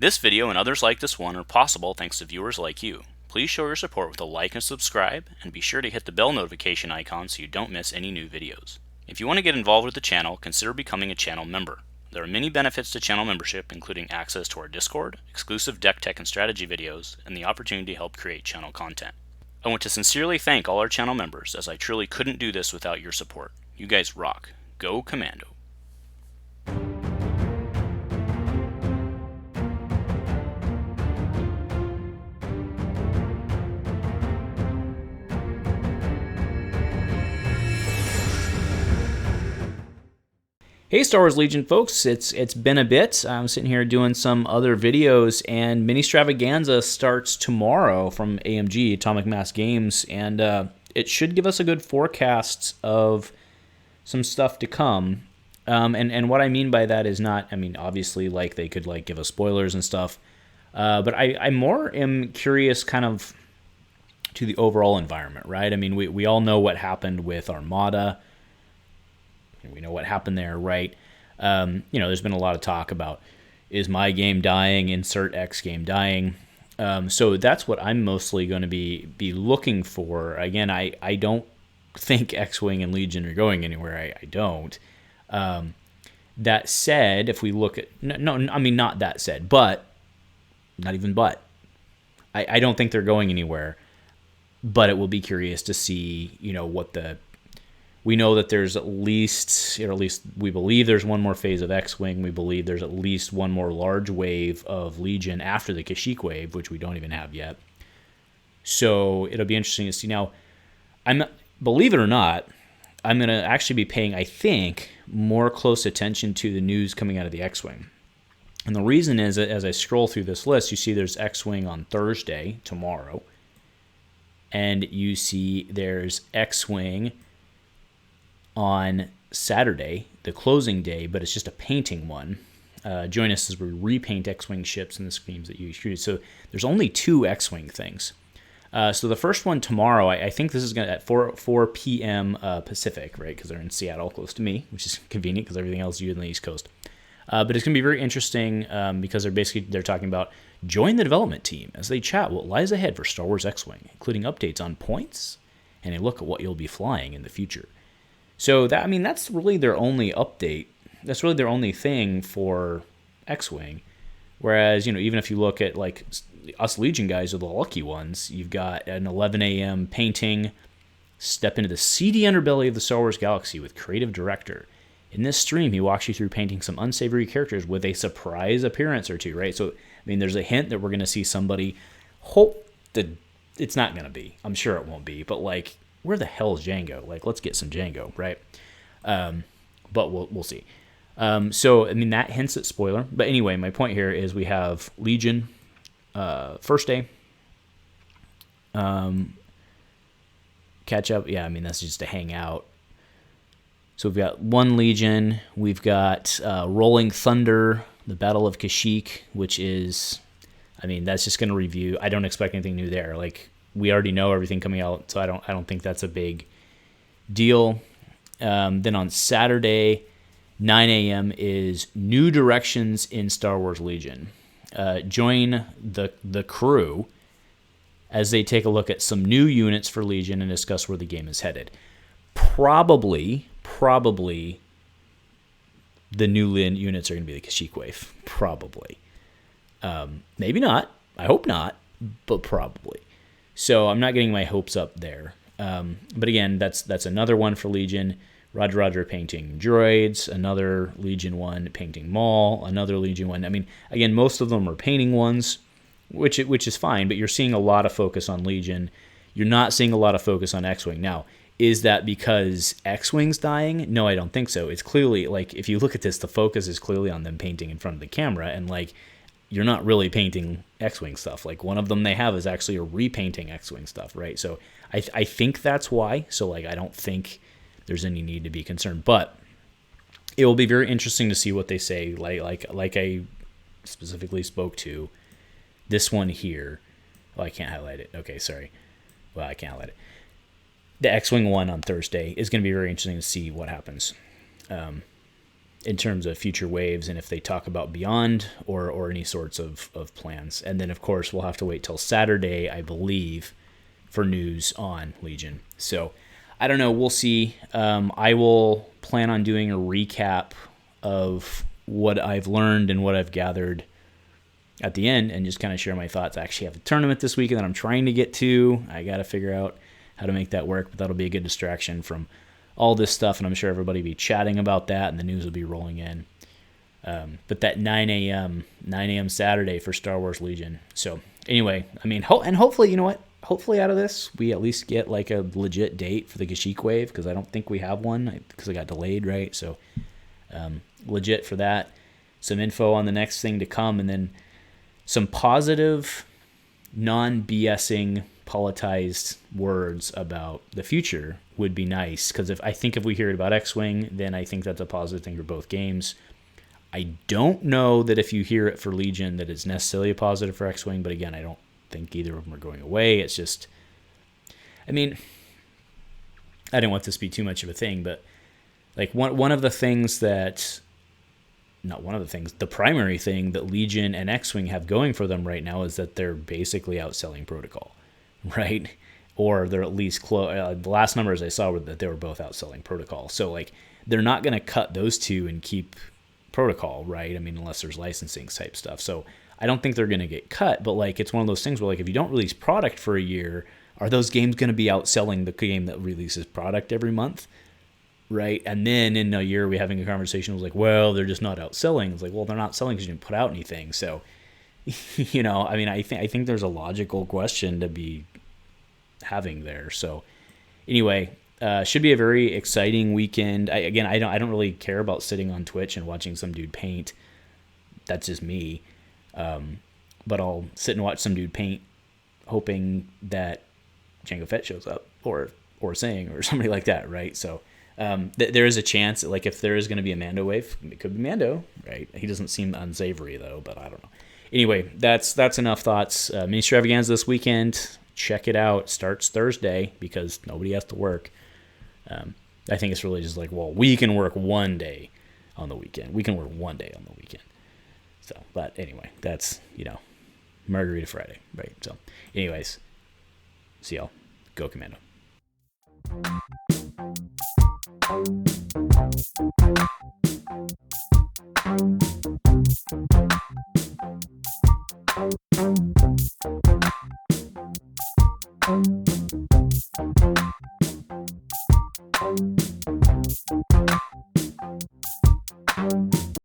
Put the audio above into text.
This video and others like this one are possible thanks to viewers like you. Please show your support with a like and subscribe, and be sure to hit the bell notification icon so you don't miss any new videos. If you want to get involved with the channel, consider becoming a channel member. There are many benefits to channel membership, including access to our Discord, exclusive deck tech and strategy videos, and the opportunity to help create channel content. I want to sincerely thank all our channel members, as I truly couldn't do this without your support. You guys rock. Go Commando. Hey Star Wars Legion folks, it's been a bit. I'm sitting here doing some other videos, and Mini-Stravaganza starts tomorrow from AMG, Atomic Mass Games, and it should give us a good forecast of some stuff to come. And what I mean by that is not, I mean, obviously, like, they could, like, give us spoilers and stuff, but I more am curious kind of to the overall environment, right? I mean, we all know what happened with Armada. We know what happened there, right? There's been a lot of talk about, is my game dying, insert X game dying. So that's what I'm mostly going to be looking for. Again, I don't think X-Wing and Legion are going anywhere. I don't. That said, if we look at... not that said, but... Not even but. I don't think they're going anywhere, but it will be curious to see, what the... We know that there's at least we believe there's one more phase of X-Wing. We believe there's at least one more large wave of Legion after the Kashyyyk wave, which we don't even have yet. So it'll be interesting to see. Now, believe it or not, I'm going to actually be paying, I think, more close attention to the news coming out of the X-Wing. And the reason is that as I scroll through this list, you see there's X-Wing on Thursday, tomorrow. And you see there's X-Wing on Saturday, the closing day, but it's just a painting one. Join us as we repaint X-Wing ships in the schemes that you extruded. So there's only 2 X-Wing things. So the first one tomorrow, I think this is going to at 4 p.m. Pacific, right? Because they're in Seattle, close to me, which is convenient because everything else is on the East Coast. But it's going to be very interesting because they're talking about join the development team as they chat what lies ahead for Star Wars X-Wing, including updates on points and a look at what you'll be flying in the future. So that's really their only update. That's really their only thing for X-Wing. Whereas, even if you look at like us Legion guys are the lucky ones, you've got an 11 a.m. painting, step into the seedy underbelly of the Star Wars galaxy with creative director. In this stream, he walks you through painting some unsavory characters with a surprise appearance or two, right? So, there's a hint that we're going to see somebody. Hope that it's not going to be. I'm sure it won't be, but like, where the hell is Django? Like, let's get some Django, right? But we'll see. So, that hints at spoiler. But anyway, my point here is we have Legion, first day. Catch up. Yeah, that's just to hang out. So we've got 1 Legion. We've got Rolling Thunder, the Battle of Kashyyyk, which is, that's just going to review. I don't expect anything new there. Like, we already know everything coming out, so I don't think that's a big deal. Then on Saturday, 9 a.m. is New Directions in Star Wars Legion. Join the crew as they take a look at some new units for Legion and discuss where the game is headed. Probably the new units are going to be the Kashyyyk wave. Probably. Maybe not. I hope not, but probably. So I'm not getting my hopes up there. But again, that's another one for Legion. Roger painting droids, another Legion one painting Maul, another Legion one. Again, most of them are painting ones, which is fine, but you're seeing a lot of focus on Legion. You're not seeing a lot of focus on X-Wing. Now, is that because X-Wing's dying? No, I don't think so. It's clearly, like, if you look at this, the focus is clearly on them painting in front of the camera, and, like, you're not really painting X-Wing stuff. Like, one of them they have is actually a repainting X-Wing stuff, right? So I think that's why. So, like, I don't think there's any need to be concerned. But it will be very interesting to see what they say. Like I specifically spoke to this one here. Oh, I can't highlight it. Okay, sorry. Well, I can't highlight it. The X-Wing one on Thursday is going to be very interesting to see what happens. in terms of future waves and if they talk about beyond or any sorts of plans. And then, of course, we'll have to wait till Saturday, I believe, for news on Legion. So I don't know. We'll see. I will plan on doing a recap of what I've learned and what I've gathered at the end and just kind of share my thoughts. I actually have a tournament this weekend that I'm trying to get to. I got to figure out how to make that work, but that'll be a good distraction from all this stuff, and I'm sure everybody will be chatting about that, and the news will be rolling in. But that 9 a.m. Saturday for Star Wars Legion. So anyway, I mean, and hopefully, you know what? Hopefully out of this, we at least get like a legit date for the Kashyyyk wave, because I don't think we have one because it got delayed, right? So legit for that. Some info on the next thing to come, and then some positive, non-BSing, politicized words about the future would be nice, because if we hear about X-Wing, then I think that's a positive thing for both games. I don't know that if you hear it for Legion that it's necessarily a positive for X-Wing, but again, I don't think either of them are going away. It's just, I mean, I didn't want this to be too much of a thing, but like one of the things that, not one of the things, the primary thing that Legion and X-Wing have going for them right now is that they're basically outselling Protocol, right? Or they're at least close. The last numbers I saw were that they were both outselling Protocol. So like they're not going to cut those two and keep Protocol, right? I mean, unless there's licensing type stuff. So I don't think they're going to get cut, but like it's one of those things where like if you don't release product for a year, are those games going to be outselling the game that releases product every month? Right? And then in a year we having a conversation was like, well, they're just not outselling. It's like, well, they're not selling because you didn't put out anything. So, you know, I mean, I think there's a logical question to be having there. So anyway, should be a very exciting weekend. I don't really care about sitting on Twitch and watching some dude paint. That's just me. But I'll sit and watch some dude paint, hoping that Jango Fett shows up or Sang or somebody like that, right? So there is a chance that, like, if there is going to be a Mando wave, it could be Mando, right? He doesn't seem unsavory though, but I don't know. Anyway, that's enough thoughts. Mini-Stravaganza this weekend. Check it out. Starts Thursday because nobody has to work. I think it's really just like, well, we can work one day on the weekend. We can work one day on the weekend. So, but anyway, that's, you know, Margarita Friday, right? So, anyways, see y'all. Go Commando.